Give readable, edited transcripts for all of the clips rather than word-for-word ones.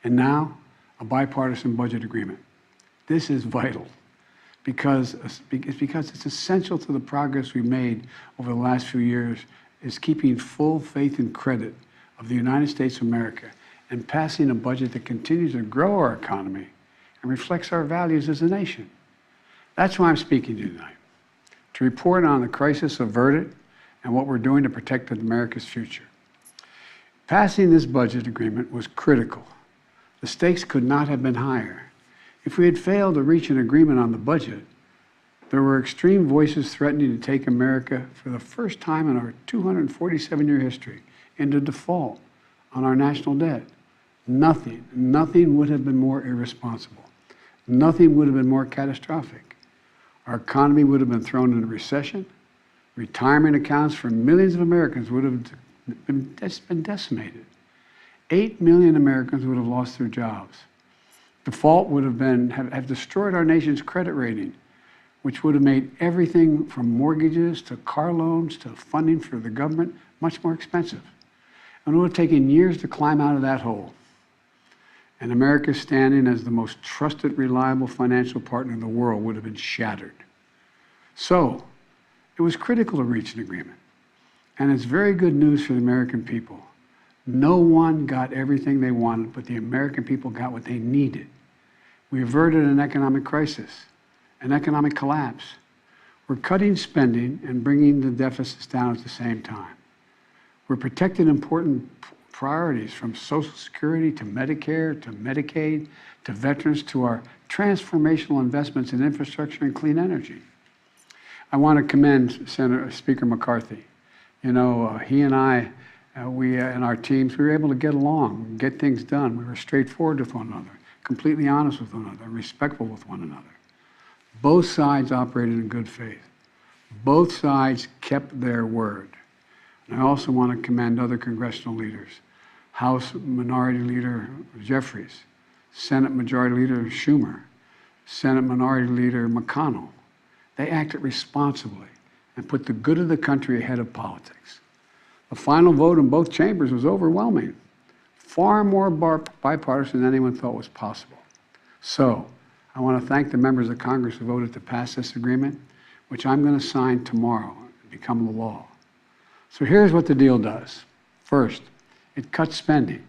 And now, a bipartisan budget agreement. This is vital because it's essential to the progress we've made over the last few years is keeping full faith and credit of the United States of America and passing a budget that continues to grow our economy and reflects our values as a nation. That's why I'm speaking to you tonight, to report on the crisis averted and what we're doing to protect America's future. Passing this budget agreement was critical. The stakes could not have been higher. If we had failed to reach an agreement on the budget, there were extreme voices threatening to take America for the first time in our 247-year history into default on our national debt. Nothing would have been more irresponsible. Nothing would have been more catastrophic. Our economy would have been thrown into recession. Retirement accounts for millions of Americans would have been decimated. 8 million Americans would have lost their jobs. Default would have destroyed our nation's credit rating, which would have made everything from mortgages to car loans to funding for the government much more expensive. And it would have taken years to climb out of that hole. And America's standing as the most trusted, reliable financial partner in the world would have been shattered. So, it was critical to reach an agreement. And it's very good news for the American people. No one got everything they wanted, but the American people got what they needed. We averted an economic crisis, an economic collapse. We're cutting spending and bringing the deficits down at the same time. We're protecting important priorities from Social Security to Medicare to Medicaid to veterans to our transformational investments in infrastructure and clean energy. I want to commend Speaker McCarthy. You know, he and I, and our teams, we were able to get along, get things done. We were straightforward with one another, completely honest with one another, respectful with one another. Both sides operated in good faith. Both sides kept their word. And I also want to commend other congressional leaders. House Minority Leader Jeffries, Senate Majority Leader Schumer, Senate Minority Leader McConnell. They acted responsibly and put the good of the country ahead of politics. The final vote in both chambers was overwhelming, far more bipartisan than anyone thought was possible. So, I want to thank the members of Congress who voted to pass this agreement, which I'm going to sign tomorrow and become the law. So here's what the deal does. First, it cuts spending.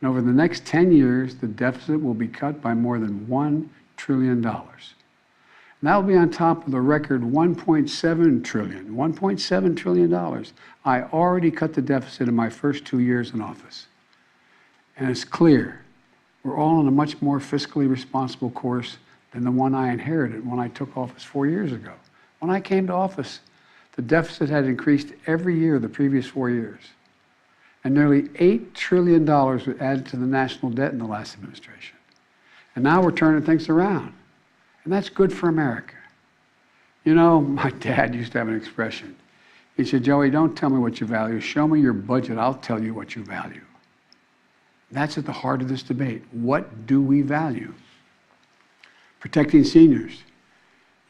And over the next 10 years, the deficit will be cut by more than $1 trillion. And that will be on top of the record $1.7 trillion. I already cut the deficit in my first 2 years in office. And it's clear we're all on a much more fiscally responsible course than the one I inherited when I took office 4 years ago. When I came to office, the deficit had increased every year the previous 4 years. And nearly $8 trillion was added to the national debt in the last administration. And now we're turning things around. And that's good for America. You know, my dad used to have an expression. He said, Joey, don't tell me what you value. Show me your budget. I'll tell you what you value. That's at the heart of this debate. What do we value? Protecting seniors.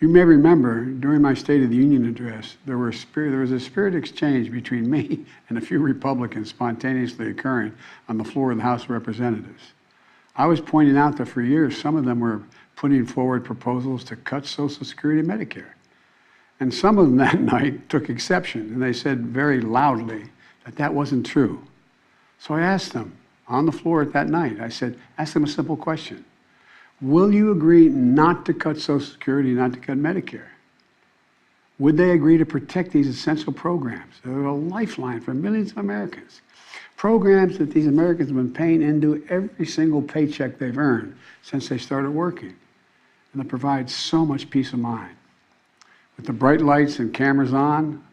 You may remember during my State of the Union address, there was a spirit exchange between me and a few Republicans spontaneously occurring on the floor of the House of Representatives. I was pointing out that for years, some of them were putting forward proposals to cut Social Security and Medicare. And some of them that night took exception, and they said very loudly that that wasn't true. So I asked them on the floor at that night, I said, ask them a simple question. Will you agree not to cut Social Security, not to cut Medicare? Would they agree to protect these essential programs? They're a lifeline for millions of Americans. Programs that these Americans have been paying into every single paycheck they've earned since they started working. And that provides so much peace of mind. With the bright lights and cameras on,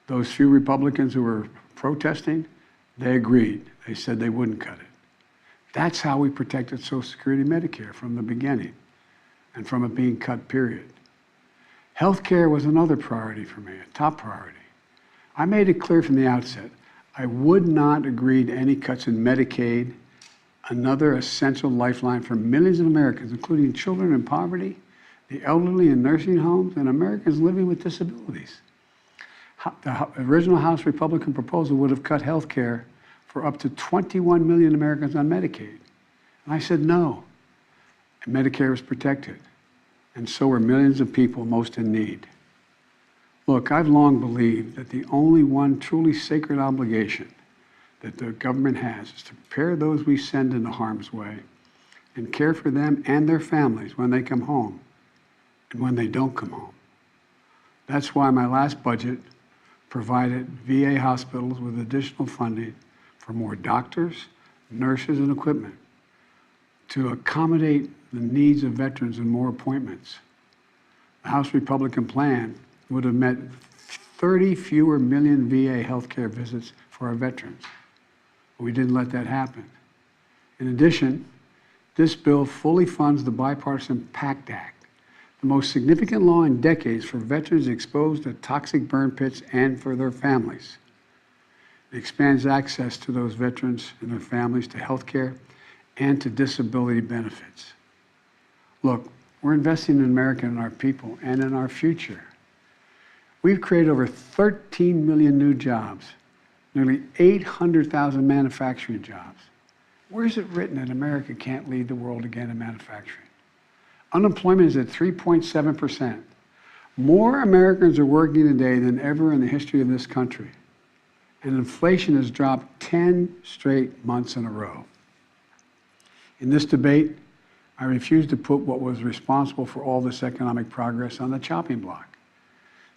those few Republicans who were protesting, they agreed. They said they wouldn't cut it. That's how we protected Social Security and Medicare from the beginning and from it being cut, period. Healthcare was another priority for me, a top priority. I made it clear from the outset, I would not agree to any cuts in Medicaid, another essential lifeline for millions of Americans, including children in poverty, the elderly in nursing homes, and Americans living with disabilities. The original House Republican proposal would have cut health care for up to 21 million Americans on Medicaid. And I said no. And Medicare was protected. And so were millions of people most in need. Look, I've long believed that the only one truly sacred obligation that the government has is to prepare those we send into harm's way and care for them and their families when they come home and when they don't come home. That's why my last budget provided VA hospitals with additional funding for more doctors, nurses, and equipment to accommodate the needs of veterans and more appointments. The House Republican plan would have meant 30 fewer million VA healthcare visits for our veterans. But we didn't let that happen. In addition, this bill fully funds the Bipartisan PACT Act, the most significant law in decades for veterans exposed to toxic burn pits and for their families. It expands access to those veterans and their families to health care and to disability benefits. Look, we're investing in America and our people and in our future. We've created over 13 million new jobs, nearly 800,000 manufacturing jobs. Where is it written that America can't lead the world again in manufacturing? Unemployment is at 3.7%. More Americans are working today than ever in the history of this country. And inflation has dropped 10 straight months in a row. In this debate, I refuse to put what was responsible for all this economic progress on the chopping block.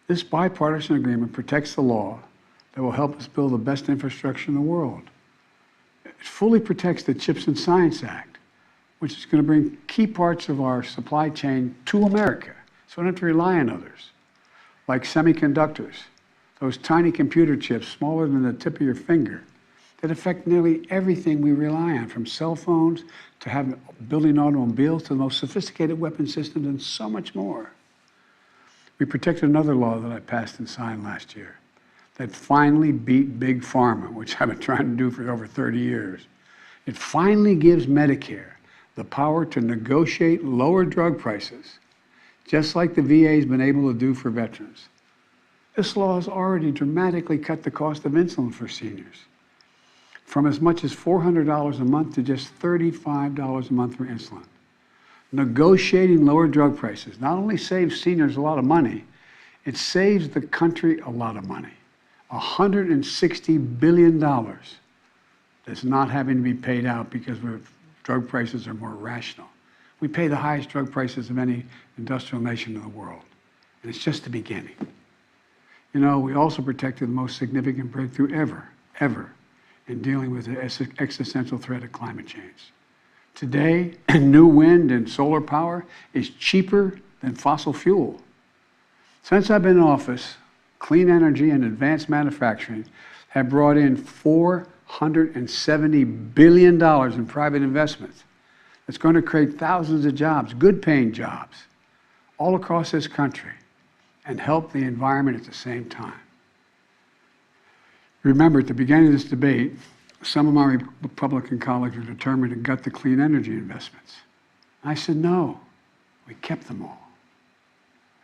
This bipartisan agreement protects the law that will help us build the best infrastructure in the world. It fully protects the CHIPS and Science Act, which is going to bring key parts of our supply chain to America, so we don't have to rely on others, like semiconductors, those tiny computer chips smaller than the tip of your finger that affect nearly everything we rely on, from cell phones to building automobiles to the most sophisticated weapon systems and so much more. We protected another law that I passed and signed last year that finally beat Big Pharma, which I've been trying to do for over 30 years. It finally gives Medicare the power to negotiate lower drug prices, just like the VA has been able to do for veterans. This law has already dramatically cut the cost of insulin for seniors, from as much as $400 a month to just $35 a month for insulin. Negotiating lower drug prices not only saves seniors a lot of money, it saves the country a lot of money. $160 billion that's not having to be paid out because drug prices are more rational. We pay the highest drug prices of any industrial nation in the world, and it's just the beginning. You know, we also protected the most significant breakthrough ever in dealing with the existential threat of climate change. Today, new wind and solar power is cheaper than fossil fuel. Since I've been in office, clean energy and advanced manufacturing have brought in $470 billion in private investments. It's going to create thousands of jobs, good-paying jobs, all across this country, and help the environment at the same time. Remember, at the beginning of this debate, some of my Republican colleagues were determined to gut the clean energy investments. I said no. We kept them all.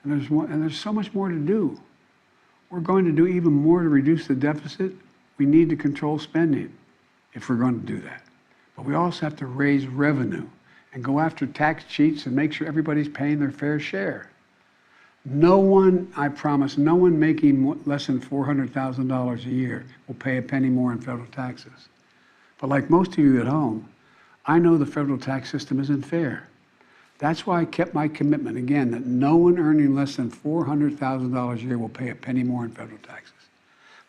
And there's so much more to do. We're going to do even more to reduce the deficit. We need to control spending if we're going to do that. But we also have to raise revenue and go after tax cheats and make sure everybody's paying their fair share. No one, I promise, no one making less than $400,000 a year will pay a penny more in federal taxes. But like most of you at home, I know the federal tax system isn't fair. That's why I kept my commitment, again, that no one earning less than $400,000 a year will pay a penny more in federal taxes.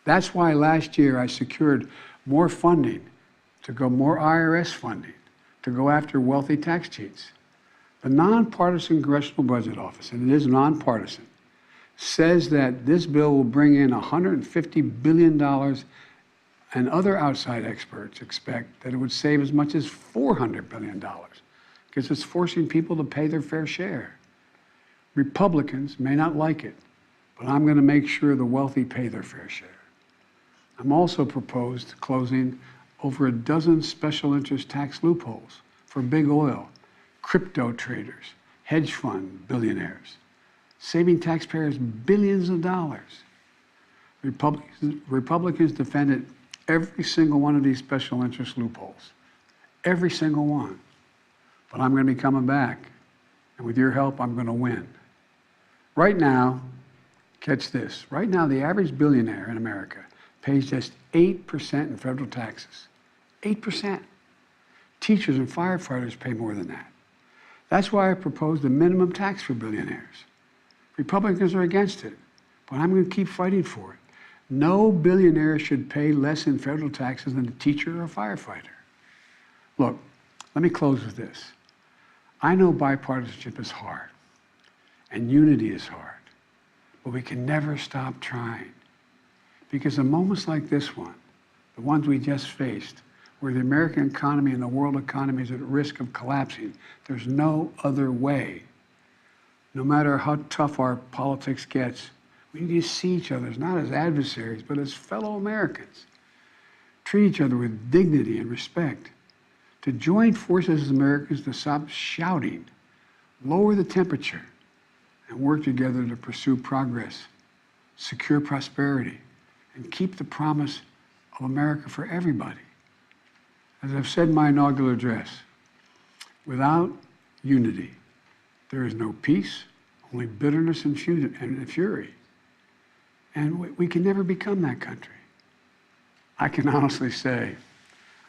That's why last year I secured more funding more IRS funding to go after wealthy tax cheats. The nonpartisan Congressional Budget Office, and it is nonpartisan, says that this bill will bring in $150 billion, and other outside experts expect that it would save as much as $400 billion because it's forcing people to pay their fair share. Republicans may not like it, but I'm going to make sure the wealthy pay their fair share. I'm also proposed closing over a dozen special interest tax loopholes for big oil, crypto traders, hedge fund billionaires, saving taxpayers billions of dollars. Republicans defended every single one of these special interest loopholes, every single one. but I'm going to be coming back. And with your help, I'm going to win. Right now, catch this. Right now, the average billionaire in America pays just 8% in federal taxes. 8%. Teachers and firefighters pay more than that. That's why I proposed a minimum tax for billionaires. Republicans are against it, but I'm going to keep fighting for it. No billionaire should pay less in federal taxes than a teacher or a firefighter. Look, let me close with this. I know bipartisanship is hard, and unity is hard, but we can never stop trying. Because in moments like this one, the ones we just faced, where the American economy and the world economy is at risk of collapsing, there's no other way. No matter how tough our politics gets, we need to see each other not as adversaries, but as fellow Americans. Treat each other with dignity and respect. To join forces as Americans to stop shouting, lower the temperature, and work together to pursue progress, secure prosperity, and keep the promise of America for everybody. As I've said in my inaugural address, without unity, there is no peace, only bitterness and fury. And we can never become that country. I can honestly say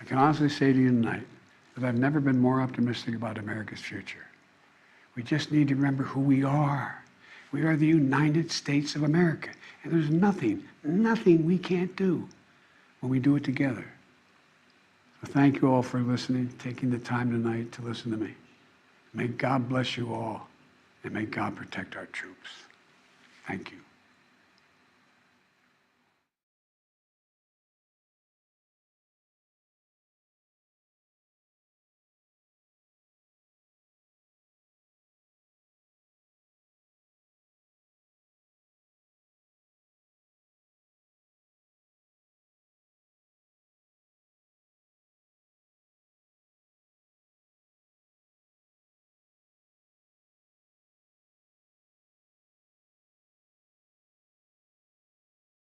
to you tonight that I've never been more optimistic about America's future. We just need to remember who we are. We are the United States of America. And there's nothing we can't do when we do it together. So thank you all for listening, taking the time tonight to listen to me. May God bless you all, and may God protect our troops. Thank you.